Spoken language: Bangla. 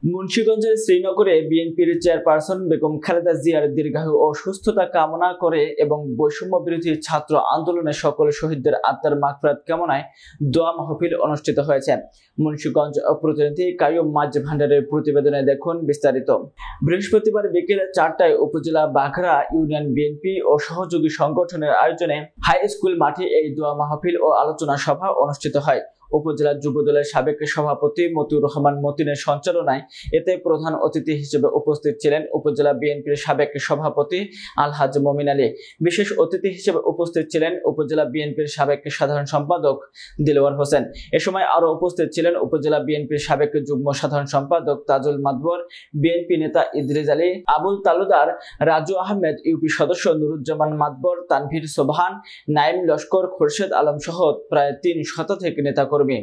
মুন্সিগঞ্জের শ্রীনগরে বিএনপির চেয়ারপারসন বেগম খালেদা জিয়ার দীর্ঘায়ু ও সুস্থতা কামনা করে এবং বৈষম্য বিরোধী ছাত্র আন্দোলনের সকল শহীদদের আত্মার মাগফিরাত কামনায় দোয়া মাহফিল অনুষ্ঠিত হয়েছে। মুন্সিগঞ্জ প্রতিনিধি কাইয়ুম মাঝ ভান্ডারের প্রতিবেদনে দেখুন বিস্তারিত। বৃহস্পতিবার বিকেল 4টায় উপজেলা বাঘরা ইউনিয়ন বিএনপি ও সহযোগী সংগঠনের আয়োজনে হাই স্কুল মাঠে এই দোয়া মাহফিল ও আলোচনা সভা অনুষ্ঠিত হয়। উপজেলা যুবদলের সাবেক সভাপতি মতিউর রহমান মতিনের সঞ্চালনায় এতে প্রধান অতিথি হিসেবে উপস্থিত ছিলেন উপজেলা বিএনপির সাবেক সভাপতি আলহাজ মমিন আলী। বিশেষ অতিথি হিসেবে উপস্থিত ছিলেন উপজেলা বিএনপির সাবেক সাধারণ সম্পাদক দিলওয়ার হোসেন। এ সময় আরো উপস্থিত ছিলেন উপজেলা বিএনপির সাবেক যুগ্ম সাধারণ সম্পাদক তাজুল মাদবর, বিএনপি নেতা ইদ্রিস আলী, আবুল তালুদার, রাজু আহমেদ, ইউপি সদস্য নুরুজ্জামান মাদবর, তানভীর সোবহান, নাইম লস্কর, খোরশেদ আলম সহ প্রায় 3 শতাধিক নেতাকর্মী।